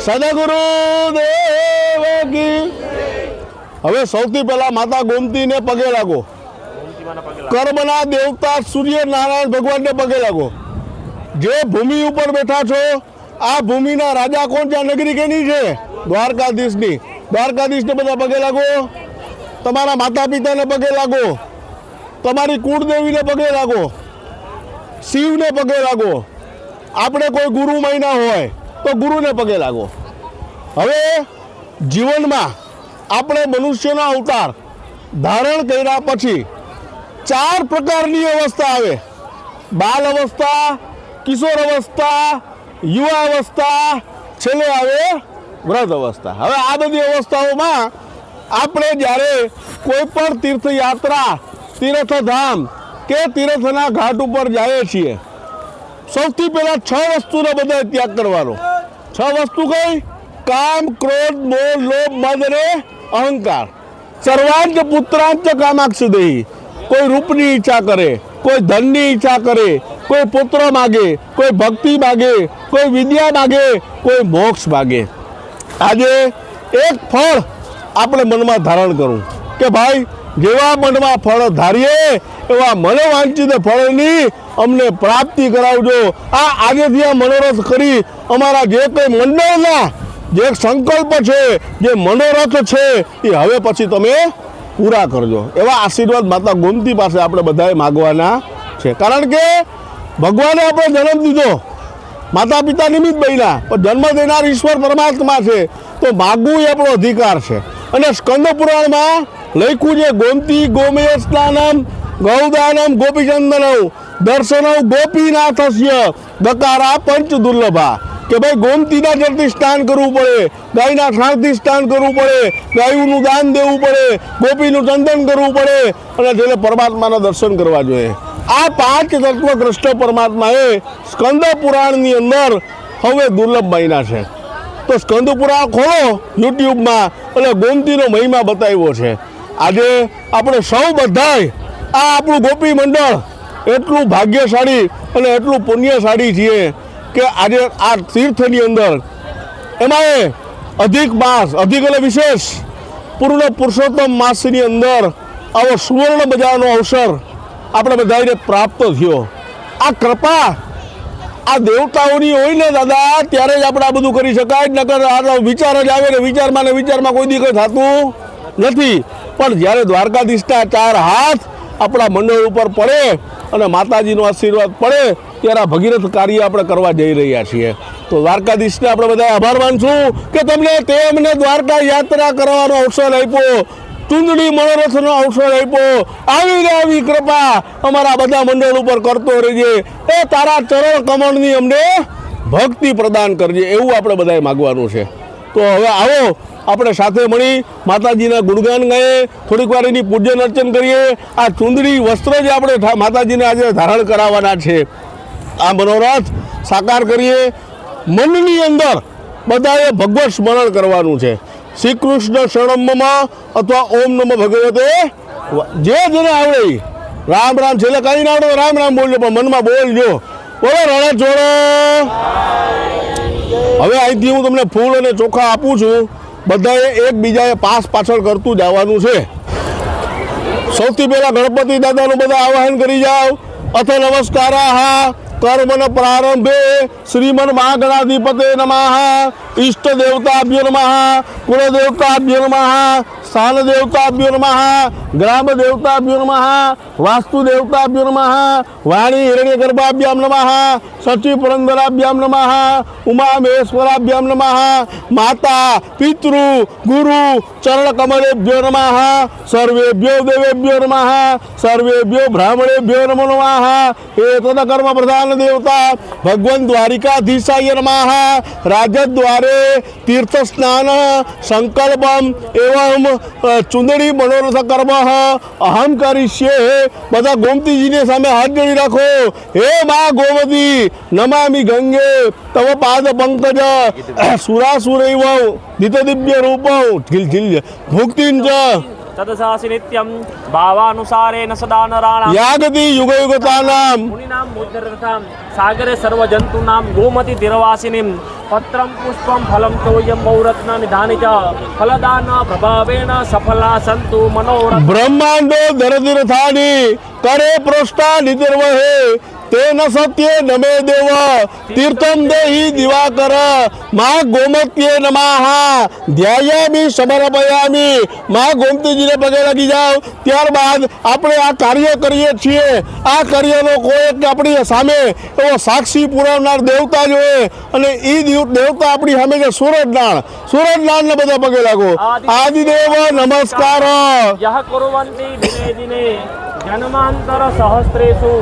સદગુરુદેવ કી। હવે સૌથી પહેલા માતા ગોમતીને પગે લાગો, કર્મના દેવતા સૂર્યનારાયણ ભગવાનને પગે લાગો। જે ભૂમિ ઉપર બેઠા છો આ ભૂમિના રાજા કોણ છે? આ નગરી કેની છે? દ્વારકાધીશની। દ્વારકાધીશને બધા પગે લાગો, તમારા માતા પિતાને પગે લાગો, તમારી કુળદેવીને પગે લાગો, શિવને પગે લાગો। આપણે કોઈ ગુરુ મહિના હોય તો ગુરુને પગે લાગો। હવે જીવનમાં આપણે મનુષ્યનો અવતાર ધારણ કર્યા પછી 4 પ્રકારની અવસ્થા આવે: બાલ અવસ્થા, કિશોર અવસ્થા, યુવા અવસ્થા, છેલ્લે આવે વૃદ્ધ અવસ્થા। હવે આ બધી અવસ્થાઓમાં આપણે જ્યારે કોઈ પણ તીર્થયાત્રા, તીર્થધામ કે તીર્થના ઘાટ ઉપર જઈએ છીએ, સૌથી પહેલાં 6 વસ્તુનો બધા ત્યાગ કરવાનો। 6 વસ્તુ કઈ? કામ, ક્રોધ, મોહ, લોભ, મદ અને અહંકાર। સર્વાંચ પુત્રાંચ કામાક્ષ દેહી। કોઈ રૂપની ઈચ્છા કરે, કોઈ ધનની ઈચ્છા કરે, કોઈ પુત્ર માગે, કોઈ ભક્તિ માગે, કોઈ વિદ્યા માગે, કોઈ મોક્ષ માગે। આજે એક ફળ આપણે મનમાં ધારણ કરવું કે ભાઈ જેવા મનમાં ફળ ધારીએ એવા મનોવાંછિત ફળની અમને પ્રાપ્તિ કરાવજો। આ આજેથી આ મનોરથ કરી અમારા જે કંઈ મંડળના જે સંકલ્પ છે, જે મનોરથ છે, એ હવે પછી તમે પૂરા કરજો. એવા આશીર્વાદ માતા ગોમતી પાસે આપણે બધાએ માગવાના છે. કારણ કે ભગવાને આપણે જન્મ દીધો, માતા પિતા નિમિત્ત બન્યા, પણ જન્મ દેનાર ઈશ્વર પરમાત્મા છે, તો માગવું એ આપણો અધિકાર છે. અને સ્કંદ પુરાણમાં લખ્યું છે, ગોમતી ગોમય સ્નાનમ ગૌદાનમ ગોપીચંદનમ દર્શનમ ગોપીનાથસ્ય દકારા પંચ દુર્લભા. કે ભાઈ ગોમતીના જળથી સ્નાન કરવું પડે, ગાયના છાણથી સ્નાન કરવું પડે, ગાયનું દાન દેવું પડે, ગોપીનું ચંદન કરવું પડે, અને જેને પરમાત્માના દર્શન કરવા જોઈએ. આ પાંચ તત્વ કૃષ્ણ પરમાત્માએ સ્કંદ પુરાણની અંદર હવે દુર્લભ બન્યા છે. તો સ્કંદ પુરાણ ખોલો યુટ્યુબમાં, એટલે ગોમતીનો મહિમા બતાવ્યો છે. આજે આપણે સૌ બધાય આ આપણું ગોપી મંડળ એટલું ભાગ્યશાળી અને એટલું પુણ્યશાળી છીએ કે આજે આ તીર્થની અંદર એમાં અધિક માસ, અધિક એટલે વિશેષ પૂર્ણ પુરુષોત્તમ માસની અંદર આવો સુવર્ણ બજારનો અવસર આપણે બધાને પ્રાપ્ત થયો. આ કૃપા આ દેવતાઓની હોય ને દાદા, ત્યારે જ આપણે આ બધું કરી શકાય. નકર આ વિચાર જ આવે ને વિચારમાં કોઈ દી કંઈ થતું નથી. પણ જ્યારે દ્વારકાધીશના ચાર હાથ આપણા મંડળ ઉપર પડે અને માતાજીનો આશીર્વાદ પડે, ત્યારે આ ભગીરથ કાર્ય આપણે કરવા જઈ રહ્યા છીએ. તો દ્વારકાધીશને આપણે બધા આભાર માનશું કે તે અમને દ્વારકા યાત્રા કરવાનો અવસર આપ્યો, ચૂંદડી મનોરથનો અવસર આપ્યો. આવી કૃપા અમારા બધા મંડળ ઉપર કરતો રહેજે. એ તારા ચરણ કમળની અમને ભક્તિ પ્રદાન કરજે, એવું આપણે બધાએ માગવાનું છે. તો હવે આવો આપણે સાથે મળી માતાજીના ગુણગાન ગાઈએ, થોડીક વાર એની પૂજન અર્ચન કરીએ. આ ચૂંદડી વસ્ત્ર જે આપણે માતાજીને આજે ધારણ કરાવવાના છે, આ મનોરથ સાકાર કરીએ. મનની અંદર બધાએ ભગવત સ્મરણ કરવાનું છે. શ્રી કૃષ્ણ શરણમમાં અથવા ઓમ નમઃ ભગવતે, જે જેને આવડે રામ રામ, છેલ્લે કાંઈ ના આવડે રામ રામ બોલજો, પણ મનમાં બોલજો. બોલો રણે ચોળો. હવે અહીંથી હું તમને ફૂલ અને ચોખા આપું છું. બધાએ એકબીજાએ પાછળ કરતું જવાનું છે. સૌથી પહેલા ગણપતિ દાદાનું બધા આવાહન કરી જાઓ. અથ નમસ્કારાઃ કર્મન પ્રારંભે શ્રીમન મહાગણાધિપતે નમઃ. ઈષ્ટ દેવતાભ્યો નમઃ. કુલ દેવતાભ્યો નમઃ. સ્થાન દેવતાભ્યો નમઃ. ગ્રામ દેવતાભ્યો નમઃ. વાસ્તુ દેવતાભ્યો નમઃ. વાણી હિરણ્ય ગર્ભાભ્યામ નમઃ. સચિ પુરંદરાભ્યામ નમઃ. ઉમા મહેશ્વરાભ્યામ નમઃ. માતા પિતૃ ગુરુ ચરણ કમલેભ્યો નમઃ. સર્વેભ્યો દેવેભ્યો નમઃ. સર્વેભ્યો બ્રાહ્મણેભ્યો નમો નમઃ. એતદ કર્મ પ્રધાન દેવતા ભગવન દ્વારિકાધીશાય નમઃ. રાજદ્વારે તીર્થ સ્નાન સંકલ્પમ એવં ચુંદડી મનોરથ કર્મ અહમ કરીશ્યે. બધા ગોમતીજીની સામે હાથ જોડી રાખો. હે મા ગોમતી નમામિ ગંગે તવ પાદ પંકજ સુરાસુરૈવ દિતદિવ્ય રૂપં ભુક્તિં ચ તદસાસી નિત્યમ ભાવાનુસારેણ સદા નરાણામ યાગતિ યુગ યુગતાનામ મુનિનામ મુદ્રરથામ સાગરે સર્વજંતુનામ ગોમતી તિરવાસિનીમ પત્રમ પુષ્પમ ફલમ તોયમ બહુરત્ન નિધાની ચ ફલદાન પ્રભાવેણ સફલા સંતુ મનોરથ. બ્રહ્માંડો દરદિરથાની કરે પ્રોષ્ટા નિર્વહે તેન સત્ય નમે દેવ તીર્થમ દેહી દિવાકર મા ગોમત્યે નમઃ. ધ્યાયામિ સમર્પયામિ. મા ગોમતીજીને પગે લાગી જાઓ. ત્યારબાદ આપણે આ કાર્ય કરીએ છીએ. આ કાર્યનો કોઈ આપણી સામે એવો સાક્ષી પુરાવનાર દેવતા જોઈએ, અને એ દેવતા આપણી સામે છે સૂરજનાળને બધા પગે લાગો. આદિદેવ નમસ્કાર. યહ કુર્વન્તિ દિને દિને જન્માંતર સહસ્રેષુ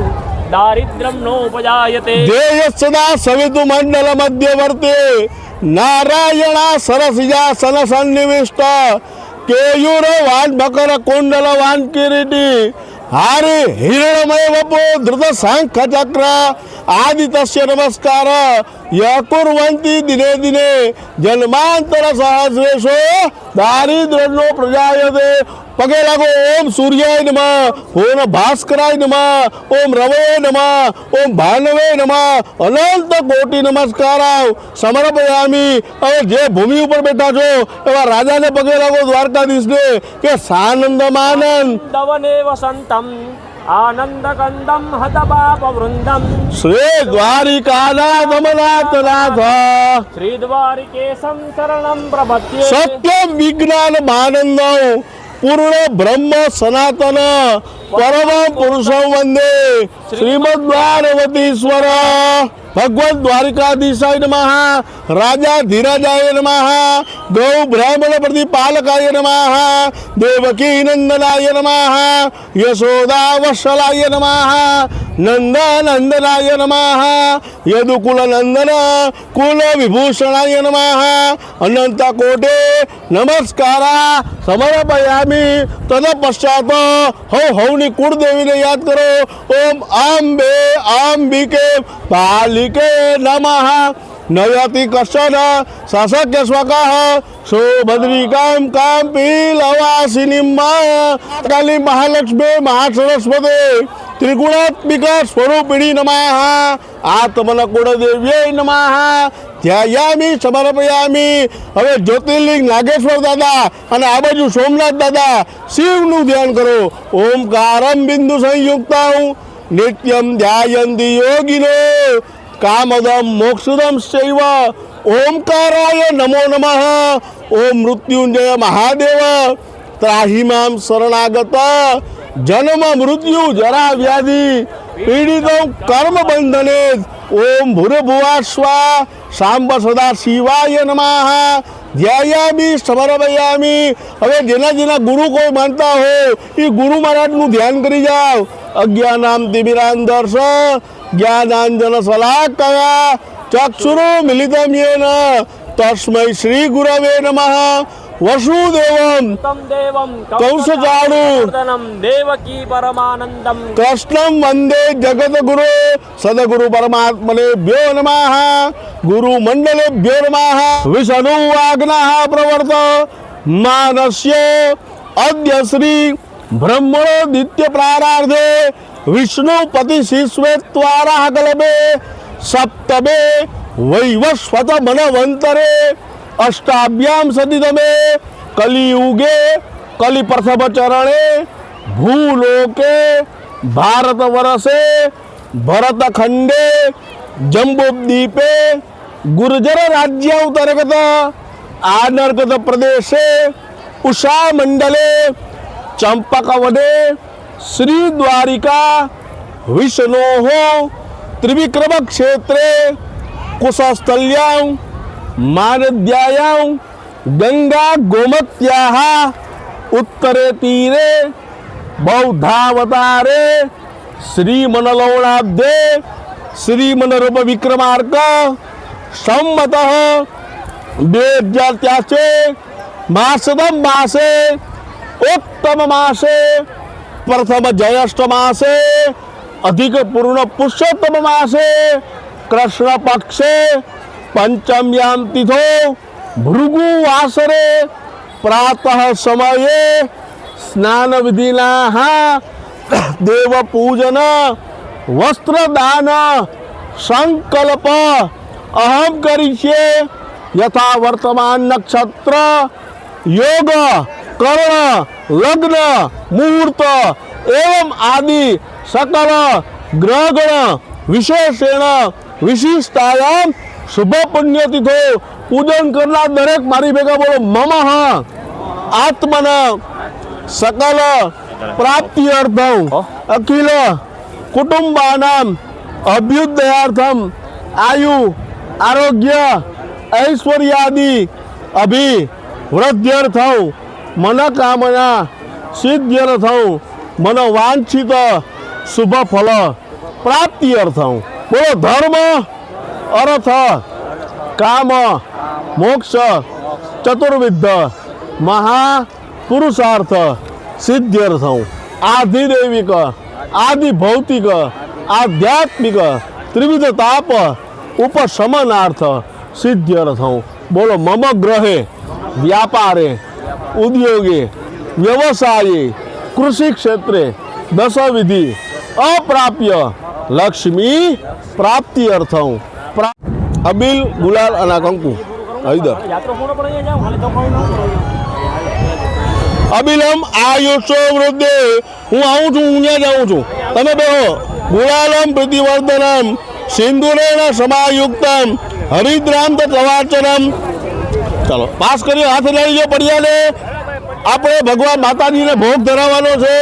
દારિદ્ર્યમ નોપજાયતે. ધ્યેય સદા સવિતુ મંડલ મધ્યવર્તે નારાયણા સરસિજા સન સન્નિવિષ્ટ કેયુર વાન મકર કુંડલ વાન કિરીટી હારે હિરણમય વપો ધૃત શંખ ચક્ર આદિત્ય નમસ્કાર. યકુર્વંતી દિને દિને જન્માંતર સહસ્રેષો દારિદ્ર્યનો પ્રજાયતે. પગે લાગો. ઓમ સૂર્યાય નમઃ. ઓમ ભાસ્કરાય નમઃ. ઓમ રવે નમઃ. ઓમ ભાનવે નમઃ. અનંત કોટી નમસ્કાર સમર્પયામિ. હવે જે ભૂમિ ઉપર બેઠા છો એવા રાજાને પગે લાગો, દ્વારકાધીશને, કે સાનંદમાનંદ દવને વસંતમ આનંદકંદમ હતપાપવૃંદમ શ્રી દ્વારિકાનાથ અમરનાથનાથ શ્રી દ્વારિકેશમ શરણમ પ્રપદ્યે સત્યમ વિજ્ઞાન માનંદ પૂર્ણ બ્રહ્મ સનાતન પરમ પુરુષમ વંદે શ્રીમદ દ્વારવતીશ્વર ભગવદ દ્વારિકાધીશાય નમઃ રાજા ધીરાજાય નમઃ ગૌ બ્રાહ્મણ પ્રતિપાલકાય નમઃ દેવકી નંદનાય નમઃ યશોદા વત્સલાય નમઃ નંદનંદનાય નમઃ યદુકુલ નંદન કુલ વિભૂષણાય નમઃ અનંત કોટે નમસ્કારા સમર્પયામિ તદ પશ્ચાત હૌની કુળદેવીને યાદ કરો. ઓમ અંબે અંબિકે પાલિકે નમઃ નયતિ કશ્ચન શાસક્ય સ્વકઃ શોભદ્રિકામ કામ પીલવાસિનીમ કાલી મહાલક્ષ્મી મહાસરસ્વતે ત્રિગુણાત્મિકા સ્વરૂપિણી નમઃ આત્મન કુળદેવ્યై નમઃ ધ્યાયામિ સમર્પયામિ. હવે જ્યોતિર્લિંગ નાગેશ્વર દાદા અને આ બાજુ સોમનાથ દાદા શિવનું ધ્યાન કરો. ઓમકારમ બિંદુ સંયુક્તં નિત્યમ ધ્યાયંતિ યોગિનો કામદમ મોક્ષદમ શૈવ ઓમકારાય નમો નમઃ. ઓમ મૃત્યુંજય મહાદેવ ત્રાહિમામ શરણાગત જન્મ મૃત્યુ જરા વ્યાધિ પીડિતો કર્મ બંધને. ઓમ ભૂર્ભુવા સ્વા સાંબ સદા શિવાય નમઃ ધ્યાયામિ સમર્પયામિ. હવે જેના જેના ગુરુ કોઈ માનતા હો એ ગુરુ મહારાજનું ધ્યાન કરી જાઓ. અજ્ઞાનામ તિમિરાંધર્ષ જ્ઞાનાંજન શલાકયા ચક્ષુરો મિલિતમ યેન તસ્મૈ શ્રી ગુરવે નમઃ. વસુદેવમ તમ દેવમ કૌશચાણુ દેવકી પરમાનંદમ કૃષ્ણમ વંદે જગતગુરુ સદગુરુ પરમાત્મનેભ્યો નમઃ ગુરુ મંડલેભ્યો નમઃ. વિષ્ણુ આજ્ઞા પ્રવર્ત માનસ્ય અદ્ય શ્રી બ્રહ્મણોદિત્ય પ્રારાર્ધે વિષ્ણુપતિ શિશ્વેત્વારાહ કલ્પે સપ્તમે વૈવસ્વત મનવંતરે અષ્ટાભ્યામ સદિતમે કલિયુગે કલિપ્રથમ ચરણે ભૂલોકે ભારત વર્ષે ભરતખંડે જંબુદ્વીપે ગુર્જર રાજ્યાંતર્ગત આનર્ગત પ્રદેશે ઉષા મંડલે ચંપકવને શ્રી દ્વારિકા વિષ્ણોઃ ત્રિવિક્રમ ક્ષેત્રે કુશસ્થલ્યાં માનદ્યાયાં ગંગા ગોમત્યાઃ ઉત્તરે તીરે બૌદ્ધાવતારે શ્રીમનલવણાબ્ધે શ્રીમનરૂપ વિક્રમાર્ક સંમત 2083 માસદમ માસે ઉત્તમ માસે પ્રથમ જ્યેષ્ઠ માસે અધિક પૂર્ણ પુરુષોત્તમ માસે કૃષ્ણ પક્ષે પંચમ્યામ તિથો ભૃગુ વાસરે પ્રાતઃ સમયે સ્નાન વિધિના દેવ પૂજન વસ્ત્રદાન સંકલ્પ અહમ કરીષ્યે યથા વર્તમાન નક્ષત્ર યોગ કર્ણ લગ્ન મુહૂર્ત એવં આદિ સકલ ગ્રહગણ વિશેષેણ વિશિષ્ટાયામ શુભ પુણ્યતિથો પૂજન કરનાર દરેક મારી ભેગા બોલો મમ આત્મન સકલ પ્રાપ્તિ અર્થમ અખિલ કુટુંબાનામ અભ્યુદયાર્થમ આયુ આરોગ્ય ઐશ્વર્યાદિ અભિવૃદ્ધ્યર્થમ મનોકામના સિદ્ધ્યર્થમ મનોવાંછિત શુભ ફલ પ્રાપ્તિ અર્થમ બોલો ધર્મ અર્થ કામ મોક્ષ ચતુર્વિધ મહાપુરુષાર્થ સિદ્ધ્યર્થમ આધિદૈવિક આદિભૌતિક આધ્યાત્મિક ત્રિવિધ તાપ ઉપશમનાર્થ સિદ્ધ્યર્થમ બોલો મમ ગ્રહે વ્યાપારે ઉદ્યોગે વ્યવસાયે કૃષિ ક્ષેત્રે દશવિધિ અપ્રાપ્ય લક્ષ્મી પ્રાપ્તિ અર્થમ અબિલ ગુલાલ અને કંકુ હૈદર અબિલમ આયુષ્ય વૃદ્ધિ હું આવું છું હું ત્યાં જાઉં છું તમે બેહો. ગુલાલમ પ્રતિવર્ધનમ સિંદુરેણ સમાયુક્તમ હરિદ્રામ તવાચનમ. ચાલો પાસ કર્યો, હાથ લઈ ગયો પડિયાને. આપણે ભગવાન માતાજીને ભોગ ધરાવવાનો છે.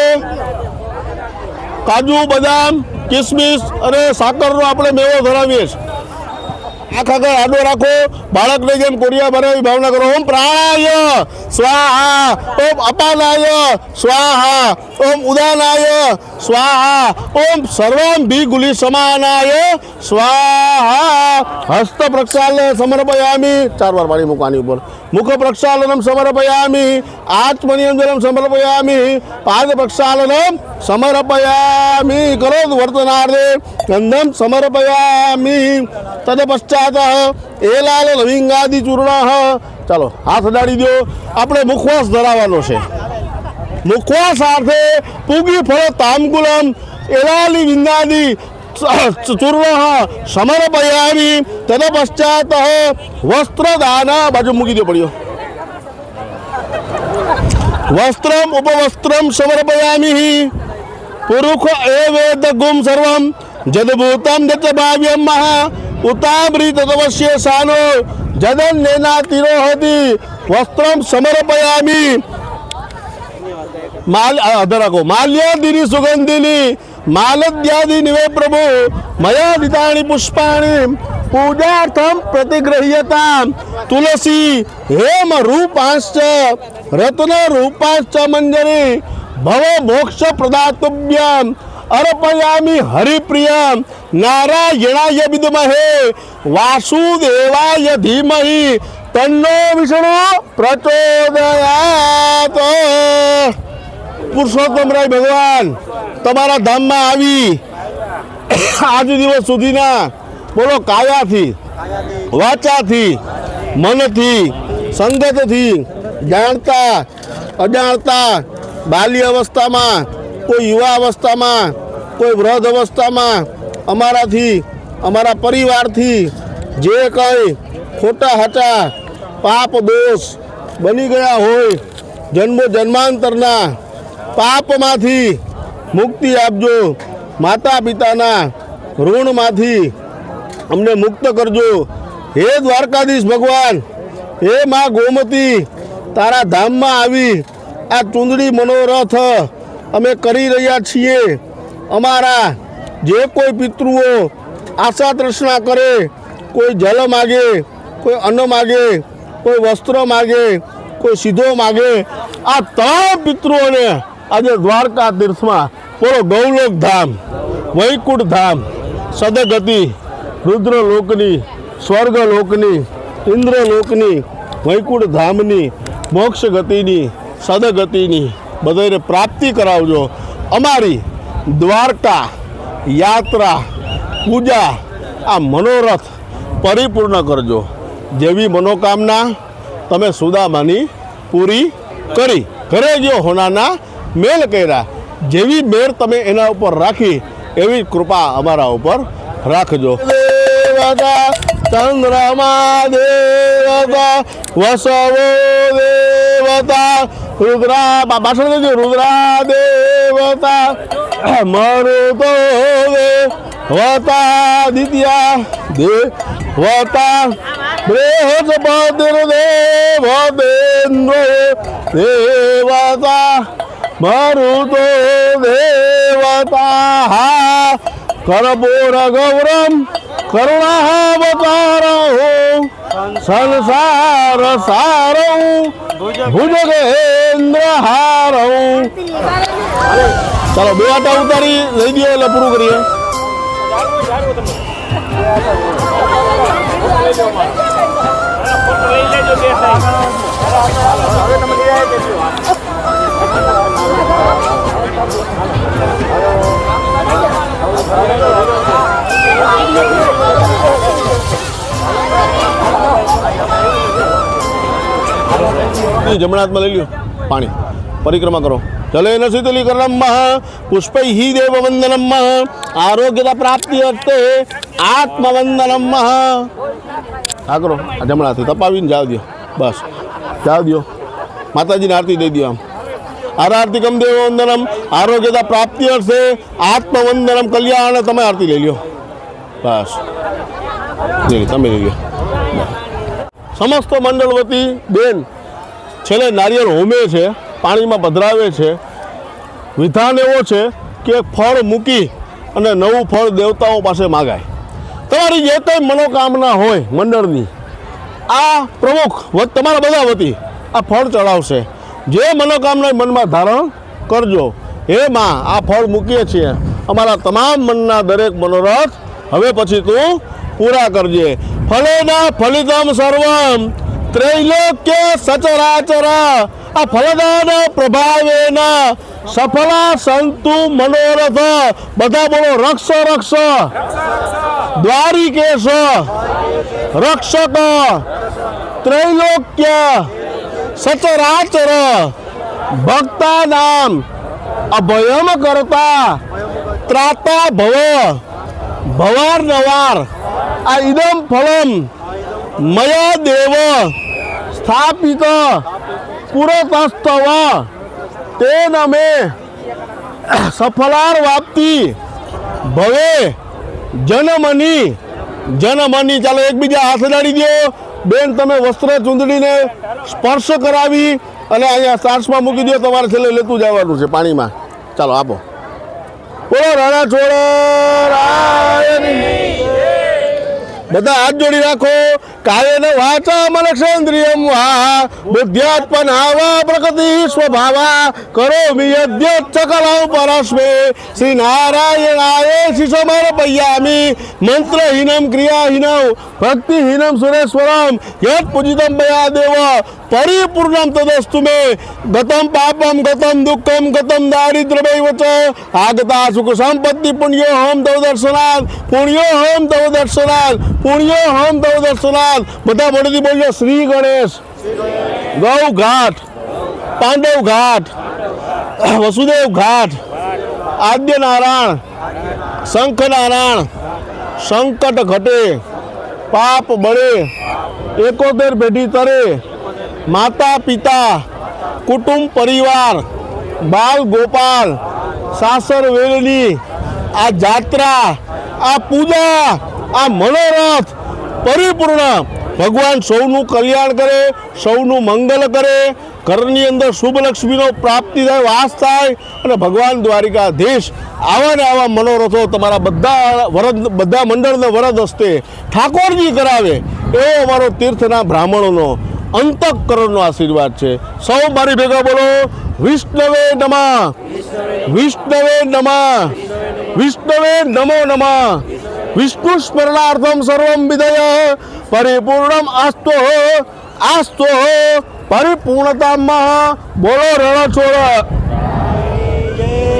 કાજુ બદામ કિસમિસ અને સાકરનો આપણે મેવો ધરાવીએ છીએ. આંખ આગળ આડો રાખો, બાળકને જેમ કોરિયા ભરાવી ભાવના કરો. ઓમ પ્રાણાય સ્વાહા, ઓમ અપાનાય સ્વાહા, ઓમ ઉદાનાય સ્વાહા, ઓમ સર્વમ ભીગુલી સમાનાય સ્વાહા. હસ્ત પ્રક્ષાલન સમર્પયામી, 4 વાર પાણી મૂકવાની ઉપર. મુખ પ્રક્ષાલનમ સમર્પયામી, આત્મનિયંત્રણમ સમર્પયામી, પાદ પ્રક્ષાલનમ સમર્પયામી. કરો વર્તનાર્થે ગંધમ સમર્પયામી. તદ પશ્ચાત એલાલ લવિંગાદિ ચૂર્ણ. ચાલો હાથ અડાડી દો. આપણે મુખવાસ ધરાવવાનો છે. મુખવાસ સાથે પૂગી ફળ તાંબુલમ એલાલી વિંદાદિ ચૂર્ણ સમર્પયામી. તદ પશ્ચાત વસ્ત્રદાન. બાજુ મૂકી દો પડ્યો. વસ્ત્રમ ઉપવસ્ત્રમ સમર્પયામી. પુરુષ એ વેદ ગુમ સર્વમ જદભૂતમ જચ ભાવ્યમ મહા ઉતામૃત તવશ્ય સાનો જદન નેના તિરોહતિ. વસ્ત્રમ સમર્પયામી. અધરાકો માલ્યાદિની સુગંધિની માલદ્યાદિ નિવે પ્રભુ મયા દિતાની પુષ્પાણી પૂજાર્થમ પ્રતિગ્રહ્યતા. તુલસી હેમ રૂપાંશ્ચ રત્ન રૂપાંશ્ચ મંજરી ભવ મોક્ષ પ્રદાતુભ્યમ અર્પયામિ હરિપ્રિયમ. નારાયણાય વિદ્મહે વાસુદેવાય ધીમહિ તન્નો વિષ્ણુ પ્રચોદયાત. પુરુષોત્તમરાય ભગવાન તમારા ધામમાં આવી આજ દિવસ સુધીના બોલો કાયાથી, વાચાથી, મનથી, સંગતથી, જાણતા અજાણતા, બાલ્ય અવસ્થામાં, કોઈ યુવા અવસ્થામાં, કોઈ વૃદ્ધ અવસ્થામાં અમારાથી, અમારા પરિવારથી જે કંઈ ખોટા હાચા પાપ દોષ બની ગયા હોય, જન્મો જન્માંતરના પાપમાંથી મુક્તિ આપજો. માતા પિતાના ઋણમાંથી અમને મુક્ત કરજો. હે દ્વારકાધીશ ભગવાન, હે મા ગોમતી, તારા ધામમાં આવી આ ચૂંદડી મનોરથ અમે કરી રહ્યા છીએ. અમારા જે કોઈ પિતૃઓ આશા તૃષ્ણા કરે, કોઈ જલ માગે, કોઈ અન્ન માગે, કોઈ વસ્ત્ર માગે, કોઈ સીધો માગે, આ તમામ પિતૃઓને આજે દ્વારકા તીર્થમાં બોલો ગૌલોક ધામ, વૈકુંઠ ધામ, સદગતિ, રુદ્રલોકની, સ્વર્ગલોકની, ઇન્દ્રલોકની, વૈકુંઠ ધામની, મોક્ષ ગતિની, સદગતિની બધાને પ્રાપ્તિ કરાવજો. અમારી દ્વારકા યાત્રા પૂજા આ મનોરથ પરિપૂર્ણ કરજો. જેવી મનોકામના તમે સુદામાની પૂરી કરી, ઘરે ગયો હોનાના મેલ કર્યા, જેવી મેર તમે એના ઉપર રાખી એવી કૃપા અમારા ઉપર રાખજો. દેવતા ચંદ્રમા દેવતા વસવો દેવતા રુદ્રા પાછળ દેજો. રુદ્રા દેવતા મરુતો દેવતા દિત્યા દેવતા બૃહસ્પતિર્ દેવતેન્દ્ર દેવતા મરુતો દેવતા કર્પૂર ગૌરમ કરુણાવતારો સંસાર સારો ભુજગેન્દ્ર હારો. ચાલો બે આટા ઉતારી લઈ દો એટલે પૂરું કરીએ. જમણા હાથમાં લઈ લ્યો પાણી, પરિક્રમા કરો. જલેન શીતલીકરણમ પુષ્પૈ દેવ વંદનમ આરોગ્યતા પ્રાપ્તિ અર્થે આત્મવંદનમ. આ કરો, આ જમણાથી તપાવીને જાવ દો, બસ જાવ દો. માતાજીને આરતી દઈ દો. આમ આરાર્તિકમ દેવવંદનમ આરોગ્યતા પ્રાપ્તિ અર્થે આત્મવંદનમ કલ્યાણ. તમે આરતી લઈ લ્યો બસ તમે લઈ લ્યો. સમસ્ત મંડળ વતી બેન છેલ્લે નારિયેળ હોમે છે, પાણીમાં પધરાવે છે. વિધાન એવો છે કે ફળ મૂકી અને નવું ફળ દેવતાઓ પાસે માગાય. તમારી જે કંઈ મનોકામના હોય મંડળની, આ પ્રમુખ તમારા બધા વતી આ ફળ ચડાવશે. જે મનોકામના મનમાં ધારણ કરજો. હે માં, આ ફળ મૂકીએ છીએ, અમારા તમામ મનના દરેક મનોરથ હવે પછી તું પૂરા કરજે. ફલેના ફલિતમ સર્વમ ત્રૈલોક્ય સચરાચર. આ ફલદાન પ્રભાવેના સફલા સંતુ મનોરથ. બધા બોલો રક્ષ રક્ષ દ્વારિકેશ રક્ષક ત્રૈલોક્ય સચરાચર ભક્તા નામ અભયમ કરતા ત્રાતા ભવ ભવાર નવાર. આ ઇદમ ફલમ મયા દેવ સ્થાપિત પુરતસ્તવ તેન મે સફલાર વાપ્તિ ભવે જનમની જનમની. ચાલો એકબીજા હાથ અડાડી દો. બેન તમે વસ્ત્ર ચૂંદડીને સ્પર્શ કરાવી અને અહીંયા સાસમાં મૂકી દો. તમારે છેલ્લે લેતું જવાનું છે પાણીમાં. ચાલો આપો. બોલો રાણા ચોળરાયની. બધા હાથ જોડી રાખો. કાયેન વાચા મનક્ષેન્દ્રિયમ વા બુદ્ધ્યાત્મનાવા પ્રકૃતિ સ્વભાવા કરોમિ યદ્યત સકલં પરસ્મે શ્રી નારાયણાય શિશમર્પયામિ. મંત્રહીનમ ક્રિયાહીનમ ભક્તિહીનમ સુરેશ્વરમ યત પૂજિતમ મયા દેવ પરિપૂર્ણમ તદસ્તુ મે. ગતમ પાપમ ગતમ દુઃખમ ગતમ દારિદ્ર્યમેવ ચ આગતા સુખ સંપત્તિ પુણ્યો હમ તવ દર્શનાથ પુણ્યો હમ તવ દર્શનાથ પુણ્યો હમ તવ દર્શનાથ. બધા મોટેથી બોલજો. શ્રી ગણેશ, ગૌ ઘાટ, પાંડવ ઘાટ, વસુદેવ ઘાટ, આદ્ય નારાયણ, શંખ નારાયણ, સંકટ ઘટે, પાપ બળે, 71 પેઢી તરે, માતા પિતા, કુટુંબ પરિવાર, બાલ ગોપાલ, સાસર વેલની, આ જાત્રા, આ પૂજા, આ મનોરથ પરિપૂર્ણ ભગવાન સૌનું કલ્યાણ કરે, સૌનું મંગલ કરે. ઘરની અંદર શુભ લક્ષ્મીનો પ્રાપ્તિ થાય, વાસ થાય અને ભગવાન દ્વારિકાધીશ આવા ને આવા મનોરથો તમારા બધા મંડળને વરદ હસ્તે ઠાકોરજી કરાવે એવો અમારો તીર્થના બ્રાહ્મણોનો અંતઃકરણનો આશીર્વાદ છે. સૌ મારી ભેગા બોલો વિષ્ણવે નમઃ વિષ્ણવે નમઃ વિષ્ણવે નમો નમઃ. વિષ્ણુ સ્મરણાર્થમ સર્વમ વિદય પરિપૂર્ણમ આસ્તો આસ્તો પરિપૂર્ણતામાં. બોલો રણછોડ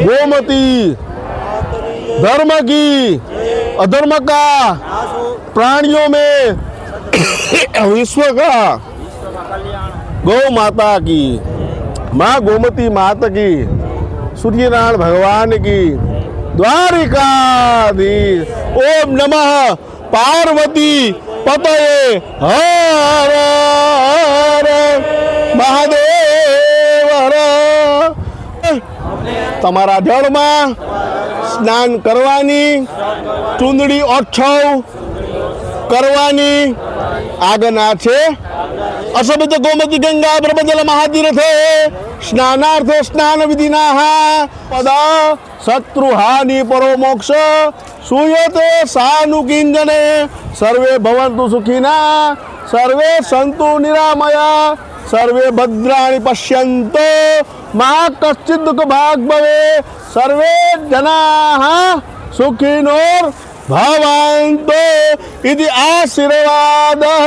गोमती धर्म की अधर्म का प्राणियों में विश्व का गौ माता की माँ गोमती माता की सूर्यनारायण भगवान की द्वारिकाधीश ओम नमः पार्वती पतये हर हर महादेव हर। તમારા જળમાં સ્નાન કરવાની, ચૂંદડી ઓછવ કરવાની આજ્ઞા છે. અસમિત ગોમતી ગંગા બ્રહ્મજલ મહાતીર્થે સ્નાનાર્થે સ્નાન વિધિનાઃ પદા શત્રુહાનિ પરો મોક્ષ સૂયતે સાનુકિંજને સર્વે ભવन्तु સુખિના સર્વે સંતુ નિરામયા सर्वे भद्राणि पश्यन्तु मा कश्चित् दुःख भाग् भवे सर्वे जनाः सुखिनो भवन्तु इति आशीर्वादः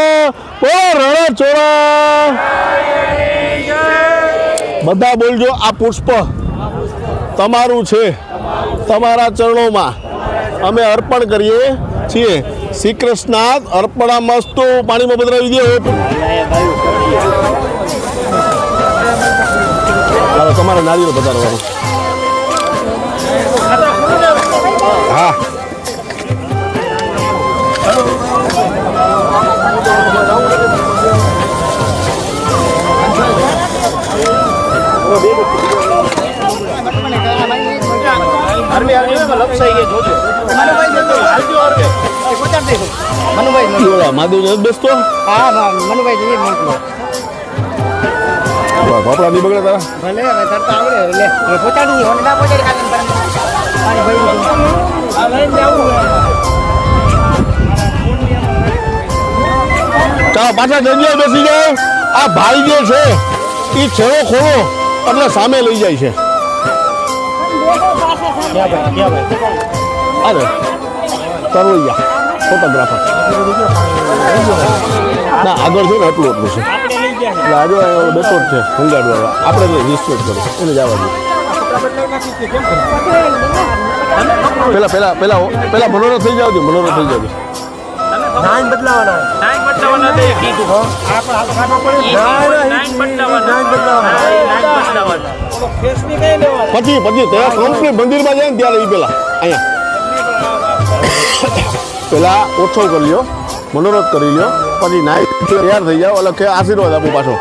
रणछोड़। બધા બોલજો આ પુષ્પ તમારું છે, તમારા ચરણોમાં અમે અર્પણ કરીએ છીએ. શ્રી કૃષ્ણાત અર્પણા મસ્તુ. પાણીમાં પધરાવી દે. તમારે નાળિયેર પધારવાનું. હા ઓલા મહાદેવ નથી બેસતો કપડા નહીં બગડે તારા ચાલો પાછા જગ્યાએ બેસી જાઓ આ ભાઈ જે છે એ છેડો ખોલો એટલે સામે લઈ જાય છે અરે તરવૈયા ફોટોગ્રાફર ના આગળ છે ને એટલું એટલું છે એટલે આજે બેઠો જ છે હંગાડવાળા આપણે રિસ્પેક્ટ કરો એને જવા દો પેલા મનોરથ થઈ જાવ મનોરથ થઈ જાવ નાઈન બદલાવાના તે કીધું પછી ત્યાં કંપની મંદિરમાં જાય ને ત્યારે એ પેલા અહીંયા પેલા ઓછો કરી લ્યો મનોરથ કરી લ્યો પછી નાઈ તૈયાર થઈ જાવ એટલે કે આશીર્વાદ આપું પાછો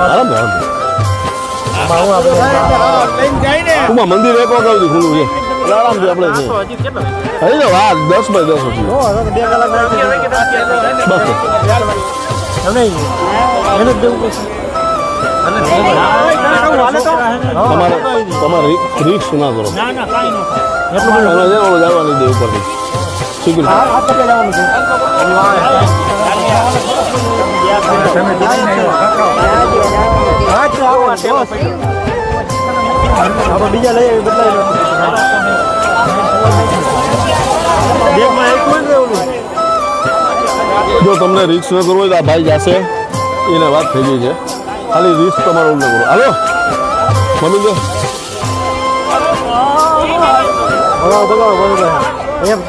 આરામ ટૂંકમાં મંદિર એક વખત ખુલ્લું છે આરામથી આપણે હજી તો હા 10 બાય 10 હતી તમારે રિક્સ ના કરો જવાની દે ઉપરથી બીજા લઈ જો તમને રિક્સ ન કરવો હોય તો આ ભાઈ જશે એને વાત થઈ ગઈ છે ખાલી રિસ્ક તમારો ન કરો હાલો મમ્મી જો એમ